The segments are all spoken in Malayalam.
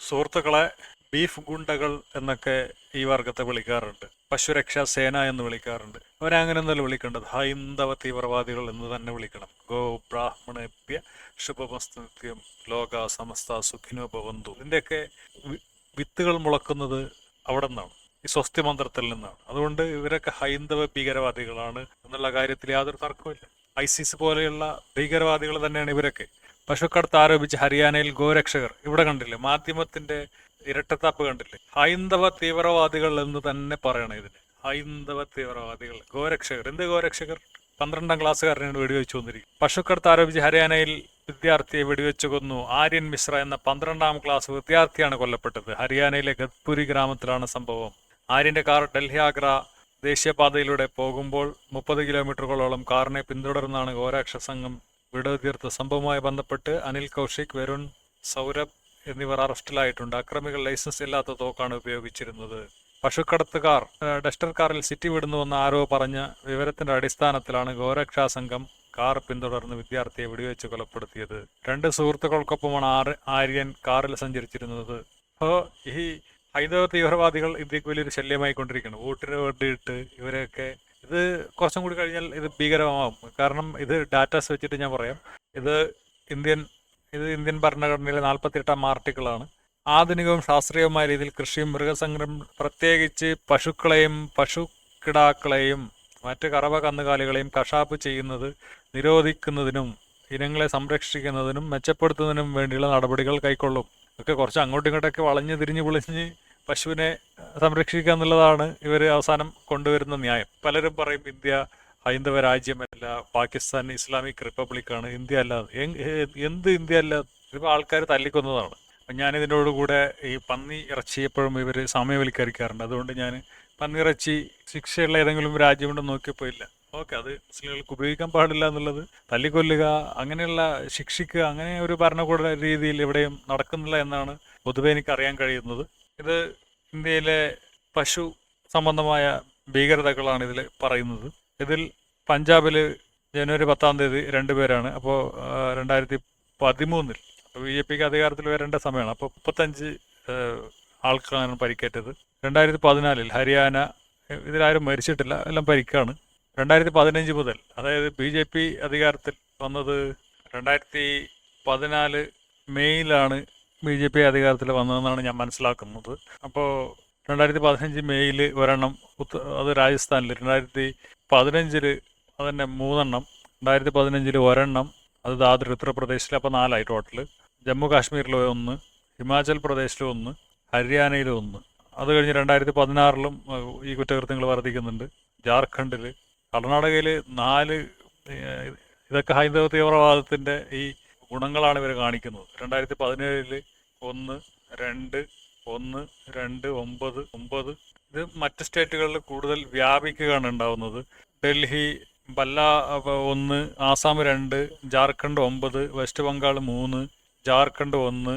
സുഹൃത്തുക്കളെ, ബീഫ് ഗുണ്ടകൾ എന്നൊക്കെ ഈ വർഗത്തെ വിളിക്കാറുണ്ട്. പശുരക്ഷാ സേന എന്ന് വിളിക്കാറുണ്ട്. അവരങ്ങനെ ഒന്നല്ല വിളിക്കേണ്ടത്, ഹൈന്ദവ തീവ്രവാദികൾ എന്ന് തന്നെ വിളിക്കണം. ഗോ ബ്രാഹ്മണേഭ്യ ശുഭമസ്തു നിത്യം ലോക സമസ്ത സുഖിനോ ഭവന്തു. ഇതിൻ്റെയൊക്കെ വിത്തുകൾ മുളക്കുന്നത് അവിടെ നിന്നാണ്, ഈ സ്വസ്തി മന്ത്രത്തിൽ നിന്നാണ്. അതുകൊണ്ട് ഇവരൊക്കെ ഹൈന്ദവ ഭീകരവാദികളാണ് എന്നുള്ള കാര്യത്തിൽ യാതൊരു തർക്കമില്ല. ഐസിസ് പോലെയുള്ള ഭീകരവാദികൾ തന്നെയാണ് ഇവരൊക്കെ. പശുക്കടത്ത് ആരോപിച്ച് ഹരിയാനയിൽ ഗോരക്ഷകർ. ഇവിടെ കണ്ടില്ലേ, മാധ്യമത്തിന്റെ ഇരട്ടത്താപ്പ് കണ്ടില്ലേ? ഹൈന്ദവ തീവ്രവാദികൾ എന്ന് തന്നെ പറയണം ഇതിന്. ഹൈന്ദവ തീവ്രവാദികൾ, ഗോരക്ഷകർ. എന്ത് ഗോരക്ഷകർ? 12ാം ക്ലാസ്സുകാരനാണ് വെടിവെച്ചു കൊന്നിരിക്കും. പശുക്കടത്ത് ആരോപിച്ച് ഹരിയാനയിൽ വിദ്യാർത്ഥിയെ വെടിവെച്ചു കൊന്നു. ആര്യൻ മിശ്ര എന്ന 12ാം ക്ലാസ് വിദ്യാർത്ഥിയാണ് കൊല്ലപ്പെട്ടത്. ഹരിയാനയിലെ ഗദ്പുരി ഗ്രാമത്തിലാണ് സംഭവം. ആര്യന്റെ കാർ ഡൽഹി ആഗ്ര ദേശീയപാതയിലൂടെ പോകുമ്പോൾ 30 കിലോമീറ്ററുകളോളം കാറിനെ പിന്തുടർന്നാണ് ഗോരക്ഷ സംഘം വിടവ് തീർത്ത. സംഭവവുമായി ബന്ധപ്പെട്ട് അനിൽ കൗശിക്, വരുൺ, സൗരഭ് എന്നിവർ അറസ്റ്റിലായിട്ടുണ്ട്. അക്രമികൾ ലൈസൻസ് ഇല്ലാത്ത തോക്കാണ് ഉപയോഗിച്ചിരുന്നത്. പശുക്കടത്തുകാർ ഡസ്റ്റർ കാറിൽ സിറ്റി വിടുന്നുവെന്ന ആരോ പറഞ്ഞ വിവരത്തിന്റെ അടിസ്ഥാനത്തിലാണ് ഗോരക്ഷാ സംഘം കാർ പിന്തുടർന്ന് വിദ്യാർത്ഥിയെ വെടിവെച്ച് കൊലപ്പെടുത്തിയത്. 2 സുഹൃത്തുക്കൾക്കൊപ്പമാണ് ആര്യൻ കാറിൽ സഞ്ചരിച്ചിരുന്നത്. അപ്പോൾ ഈ ഹൈന്ദവ തീവ്രവാദികൾ ഇന്ത്യക്ക് വലിയൊരു ശല്യമായിക്കൊണ്ടിരിക്കുകയാണ്. വോട്ടിന് വേണ്ടിയിട്ട് ഇവരെയൊക്കെ, ഇത് കുറച്ചും കൂടി കഴിഞ്ഞാൽ ഇത് ഭീകരമാകും. കാരണം ഇത് ഡാറ്റാസ് വെച്ചിട്ട് ഞാൻ പറയാം. ഇത് ഇന്ത്യൻ ഭരണഘടനയിലെ 48ാം ആർട്ടിക്കിളാണ്. ആധുനികവും ശാസ്ത്രീയവുമായ രീതിയിൽ കൃഷിയും മൃഗസംരംഭം, പ്രത്യേകിച്ച് പശുക്കളെയും പശുക്കിടാക്കളെയും മറ്റ് കറവ കന്നുകാലികളെയും കശാപ്പ് ചെയ്യുന്നത് നിരോധിക്കുന്നതിനും ഇനങ്ങളെ സംരക്ഷിക്കുന്നതിനും മെച്ചപ്പെടുത്തുന്നതിനും വേണ്ടിയുള്ള നടപടികൾ കൈക്കൊള്ളും. ഒക്കെ കുറച്ച് അങ്ങോട്ടും ഇങ്ങോട്ടൊക്കെ വളഞ്ഞ് തിരിഞ്ഞ് പൊളിഞ്ഞ് പശുവിനെ സംരക്ഷിക്കുക എന്നുള്ളതാണ് ഇവർ അവസാനം കൊണ്ടുവരുന്ന ന്യായം. പലരും പറയും ഇന്ത്യ ഹൈന്ദവ രാജ്യമല്ല, പാകിസ്ഥാൻ ഇസ്ലാമിക് റിപ്പബ്ലിക്കാണ്, ഇന്ത്യ അല്ലാതെ. എന്ത് ഇന്ത്യ അല്ല? ഇതിപ്പോൾ ആൾക്കാർ തല്ലിക്കൊന്നതാണ്. ഞാനിതിനോടുകൂടെ ഈ പന്നി ഇറച്ചി എപ്പോഴും ഇവർ സാമ്യവൽക്കരിക്കാറുണ്ട്. അതുകൊണ്ട് ഞാൻ പന്നിയിറച്ചി ശിക്ഷയുള്ള ഏതെങ്കിലും രാജ്യമുണ്ടെന്ന് നോക്കിയപ്പോൾ ഇല്ല. ഓക്കെ, അത് മുസ്ലിങ്ങൾക്ക് ഉപയോഗിക്കാൻ പാടില്ല എന്നുള്ളത്, തല്ലിക്കൊല്ലുക, അങ്ങനെയുള്ള ശിക്ഷിക്കുക, അങ്ങനെ ഒരു ഭരണകൂട രീതിയിൽ എവിടെയും നടക്കുന്നില്ല എന്നാണ് പൊതുവെ എനിക്ക് അറിയാൻ കഴിയുന്നത്. ഇത് ഇന്ത്യയിലെ പശു സംബന്ധമായ ഭീകരതകളാണ് ഇതിൽ പറയുന്നത്. ഇതിൽ പഞ്ചാബിൽ ജനുവരി 10-ാം തീയതി 2 പേരാണ്. അപ്പോൾ 2013 BJPക്ക് അധികാരത്തിൽ വരേണ്ട സമയമാണ്. അപ്പോൾ 35 ആൾക്കാരാണ് പരിക്കേറ്റത്. 2014 ഹരിയാന, ഇതിലാരും മരിച്ചിട്ടില്ല, എല്ലാം പരിക്കാണ്. 2015 മുതൽ, അതായത് BJP അധികാരത്തിൽ വന്നത് 2014 മെയ്യിലാണ് BJP അധികാരത്തിൽ വന്നതെന്നാണ് ഞാൻ മനസ്സിലാക്കുന്നത്. അപ്പോൾ 2015 മെയ്യിൽ ഒരെണ്ണം, അത് രാജസ്ഥാനിൽ. 2015 അതന്നെ 3 എണ്ണം. 2015 ഒരെണ്ണം, അത് ദാദ്ര ഉത്തർപ്രദേശിൽ. അപ്പോൾ 4 ആയി ടോട്ടൽ. ജമ്മു കാശ്മീരിൽ 1, ഹിമാചൽ പ്രദേശിൽ 1, ഹരിയാനയിൽ 1. അത് കഴിഞ്ഞ് 2016 ഈ കുറ്റകൃത്യങ്ങൾ വർദ്ധിക്കുന്നുണ്ട്. ജാർഖണ്ഡിൽ, കർണാടകയിൽ 4. ഇതൊക്കെ ഹൈന്ദവ തീവ്രവാദത്തിൻ്റെ ഈ ഗുണങ്ങളാണ് ഇവർ കാണിക്കുന്നത്. 2017 1, 2, 1, 2, 9, 9. ഇത് മറ്റ് സ്റ്റേറ്റുകളിൽ കൂടുതൽ വ്യാപിക്കുകയാണ് ഉണ്ടാവുന്നത്. ഡൽഹി, ബല്ല 1, ആസാം 2, ജാർഖണ്ഡ് 9, വെസ്റ്റ് ബംഗാൾ 3, ജാർഖണ്ഡ് 1,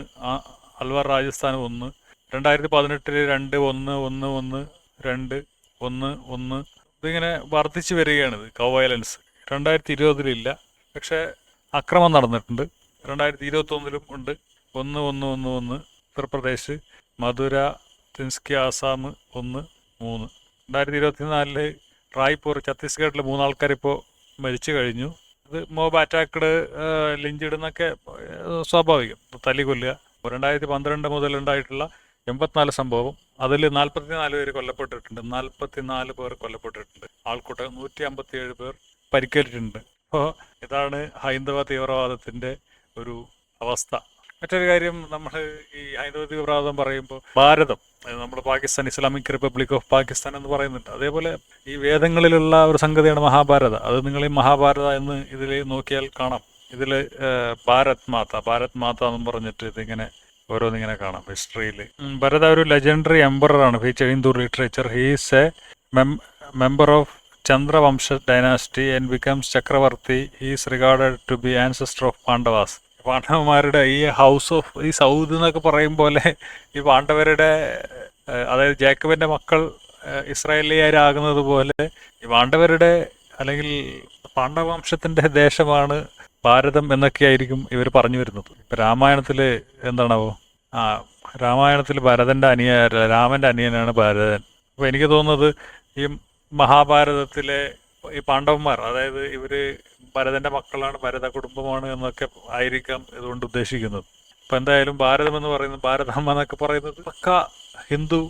അൽവർ രാജസ്ഥാൻ 1. 2018 2, 1, 1, 1, 2, 1, 1. ഇതിങ്ങനെ വർദ്ധിച്ചു വരികയാണിത്, വയലൻസ്. 2020 ഇല്ല, പക്ഷേ അക്രമം നടന്നിട്ടുണ്ട്. 2021 ഉണ്ട്. 1, 1, 1, 1. ഉത്തർപ്രദേശ്, മധുര, തിൻസ്കി, ആസാം 1, 3. 2024 റായ്പൂർ, ഛത്തീസ്ഗഡിൽ 3 ആൾക്കാരിപ്പോൾ മരിച്ചു കഴിഞ്ഞു. ഇത് മോബ് അറ്റാക്ക്ഡ്, ലിഞ്ചിടുന്നൊക്കെ സ്വാഭാവികം, തല്ലിക്കൊല്ലുക. 2012 മുതൽ ഉണ്ടായിട്ടുള്ള 84 സംഭവം, അതിൽ 44 പേര് കൊല്ലപ്പെട്ടിട്ടുണ്ട്. 44 പേർ കൊല്ലപ്പെട്ടിട്ടുണ്ട്. ആൾക്കൂട്ടം 157 പേർ പരിക്കേറ്റിട്ടുണ്ട്. അപ്പോൾ ഇതാണ് ഹൈന്ദവ തീവ്രവാദത്തിൻ്റെ ഒരു അവസ്ഥ. മറ്റൊരു കാര്യം, നമ്മൾ ഈ ഹൈന്ദവ തീവ്രവാദം പറയുമ്പോൾ ഭാരതം, നമ്മൾ Pakistan Islamic republic of Pakistan എന്ന് പറയുന്നുണ്ട്. അതേപോലെ ഈ വേദങ്ങളിലുള്ള ഒരു സംഗതിയാണ് മഹാഭാരത. അത് നിങ്ങൾ ഈ മഹാഭാരത എന്ന് ഇതിൽ നോക്കിയാൽ കാണാം. ഇതിൽ ഭാരത് മാത എന്ന് പറഞ്ഞിട്ട് ഇതിങ്ങനെ ഓരോന്നിങ്ങനെ കാണാം ഹിസ്റ്ററിയിൽ. ഭരത ഒരു ലെജൻഡറി എംപററാണ് feature Hindu literature. He's a member of Chandravamsha dynasty and becomes chakravarti. He's regarded to be ancestor of Pandavas. പാണ്ഡവന്മാരുടെ ഈ ഹൗസ് ഓഫ് ഈ സൗദ് എന്നൊക്കെ പറയും പോലെ ഈ പാണ്ഡവരുടെ, അതായത് ജേക്കബിൻ്റെ മക്കൾ ഇസ്രായേലിയരാകുന്നത് പോലെ ഈ പാണ്ഡവരുടെ അല്ലെങ്കിൽ പാണ്ഡവവംശത്തിൻ്റെ ദേശമാണ് ഭാരതം എന്നൊക്കെയായിരിക്കും ഇവർ പറഞ്ഞു വരുന്നത്. ഇപ്പം രാമായണത്തിൽ എന്താണാവോ, രാമായണത്തിൽ ഭരതൻ്റെ രാമൻ്റെ അനിയനാണ് ഭരതൻ. അപ്പോൾ എനിക്ക് തോന്നുന്നത് ഈ മഹാഭാരതത്തിലെ ഈ പാണ്ഡവന്മാർ, അതായത് ഇവര് ഭരതൻ്റെ മക്കളാണ്, ഭരത കുടുംബമാണ് എന്നൊക്കെ ആയിരിക്കാം ഇതുകൊണ്ട് ഉദ്ദേശിക്കുന്നത്. അപ്പം എന്തായാലും ഭാരതം എന്ന് പറയുന്നത്, ഭാരതമ്മ എന്നൊക്കെ പറയുന്നത് പക്ക ഹിന്ദു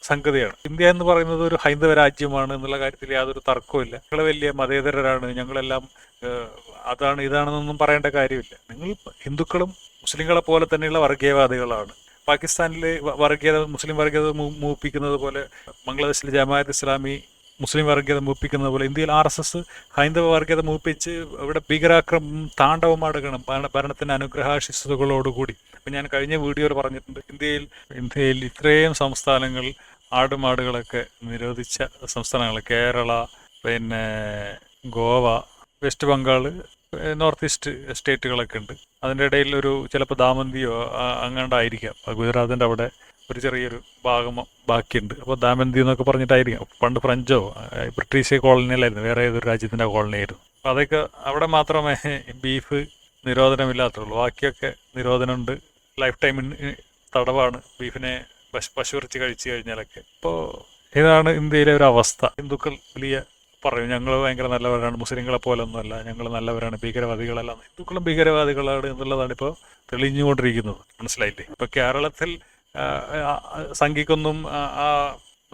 സംഗതിയാണ്. ഇന്ത്യ എന്ന് പറയുന്നത് ഒരു ഹൈന്ദവ രാജ്യമാണ് എന്നുള്ള കാര്യത്തിൽ യാതൊരു തർക്കവുമില്ല. ഞങ്ങൾ വലിയ മതേതരരാണ്, ഞങ്ങളെല്ലാം അതാണ് ഇതാണെന്നൊന്നും പറയേണ്ട കാര്യമില്ല. നിങ്ങൾ ഹിന്ദുക്കളും മുസ്ലിങ്ങളെ പോലെ തന്നെയുള്ള വർഗീയവാദികളാണ്. പാകിസ്ഥാനിൽ വർഗീയത, മുസ്ലിം വർഗീയത മൂപ്പിക്കുന്നത് പോലെ, ബംഗ്ലാദേശിൽ ജമാഅത്ത് ഇസ്ലാമി മുസ്ലിം വർഗീയത മൂപ്പിക്കുന്നത് പോലെ, ഇന്ത്യയിൽ RSS ഹൈന്ദവ വർഗീയത മൂപ്പിച്ച് ഇവിടെ താണ്ഡവമാടുകയാണ് ഭരണത്തിൻ്റെ അനുഗ്രഹാശിസ്സുകളോടുകൂടി. അപ്പം ഞാൻ കഴിഞ്ഞ വീഡിയോയിൽ പറഞ്ഞിട്ടുണ്ട്, ഇന്ത്യയിൽ ഇത്രയും സംസ്ഥാനങ്ങൾ ആടുമാടുകളൊക്കെ നിരോധിച്ച സംസ്ഥാനങ്ങൾ കേരള, പിന്നെ Goa, West Bengal, north east സ്റ്റേറ്റുകളൊക്കെ ഉണ്ട്. അതിൻ്റെ ഇടയിൽ ചിലപ്പോൾ ദാമന്തിയോ അങ്ങാണ്ടായിരിക്കാം, ഗുജറാത്തിൻ്റെ അവിടെ ഒരു ചെറിയൊരു ഭാഗം ബാക്കിയുണ്ട്. അപ്പോൾ ദാമന്തി എന്നൊക്കെ പറഞ്ഞിട്ടായിരിക്കാം. പണ്ട് ഫ്രഞ്ചോ ബ്രിട്ടീഷ് കോളനിയിലായിരുന്നു, വേറെ ഏതൊരു രാജ്യത്തിൻ്റെ കോളനിയായിരുന്നു. അപ്പോൾ അതൊക്കെ അവിടെ മാത്രമേ ബീഫ് നിരോധനമില്ലാത്തുള്ളൂ, ബാക്കിയൊക്കെ നിരോധനമുണ്ട്. ലൈഫ് ടൈമിന് തടവാണ് ബീഫിനെ പശുവിറച്ചി കഴിച്ചു കഴിഞ്ഞാലൊക്കെ. അപ്പോൾ ഇതാണ് ഇന്ത്യയിലെ ഒരു അവസ്ഥ. ഹിന്ദുക്കൾ വലിയ പറയും ഞങ്ങൾ ഭയങ്കര നല്ലവരാണ്, മുസ്ലിങ്ങളെ പോലൊന്നുമല്ല, ഞങ്ങൾ നല്ലവരാണ്, ഭീകരവാദികളല്ല. ഹിന്ദുക്കളും ഭീകരവാദികളാണ് എന്നുള്ളതാണ് ഇപ്പോൾ തെളിഞ്ഞുകൊണ്ടിരിക്കുന്നത്. മനസ്സിലായില്ലേ? ഇപ്പോൾ കേരളത്തിൽ സംഘിക്കൊന്നും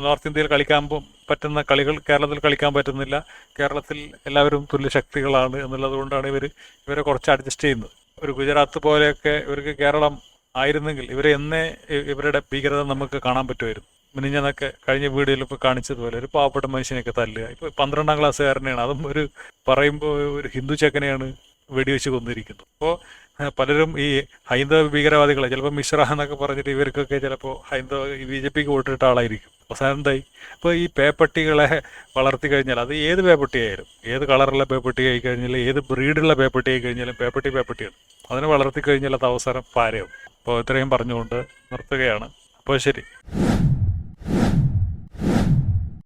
നോർത്ത് ഇന്ത്യയിൽ കളിക്കാൻ പറ്റുന്ന കളികൾ കേരളത്തിൽ കളിക്കാൻ പറ്റുന്നില്ല. കേരളത്തിൽ എല്ലാവരും തുല്യ ശക്തികളാണ് എന്നുള്ളത് കൊണ്ടാണ് ഇവരെ കുറച്ച് അഡ്ജസ്റ്റ് ചെയ്യുന്നത്. ഒരു ഗുജറാത്ത് പോലെയൊക്കെ ഇവർക്ക് കേരളം ആയിരുന്നെങ്കിൽ ഇവരുടെ ഭീകരത നമുക്ക് കാണാൻ പറ്റുമായിരുന്നു. മിനിഞ്ഞന്നൊക്കെ കഴിഞ്ഞ വീഡിയോയിൽ ഇപ്പോൾ കാണിച്ചതുപോലെ ഒരു പാവപ്പെട്ട മനുഷ്യനെയൊക്കെ തല്ലുക. ഇപ്പോൾ 12ാം ക്ലാസ്സുകാരനെയാണ്, അതും പറയുമ്പോൾ ഒരു ഹിന്ദു ചെക്കനെയാണ് വെടിവെച്ച് കൊന്നിരിക്കുന്നത്. അപ്പോൾ പലരും ഈ ഹൈന്ദവ ഭീകരവാദികളെ ചിലപ്പോൾ മിശ്ര എന്നൊക്കെ പറഞ്ഞിട്ട് ഇവർക്കൊക്കെ ചിലപ്പോൾ BJPക്ക് വോട്ടിട്ട ആളായിരിക്കും. അവസാനം എന്തായി? ഇപ്പോൾ ഈ പേപ്പട്ടികളെ വളർത്തി കഴിഞ്ഞാൽ, അത് ഏത് പേപ്പട്ടിയായാലും, ഏത് കളറുള്ള പേപ്പട്ടി ആയി കഴിഞ്ഞാൽ, ഏത് ബ്രീഡുള്ള പേപ്പട്ടി ആയി കഴിഞ്ഞാലും പേപ്പട്ടിയാണ്. അതിനെ വളർത്തി കഴിഞ്ഞാൽ അത് അവസരം പാരയാവും. അപ്പോൾ ഇത്രയും പറഞ്ഞുകൊണ്ട് നിർത്തുകയാണ്. അപ്പോൾ ശരി.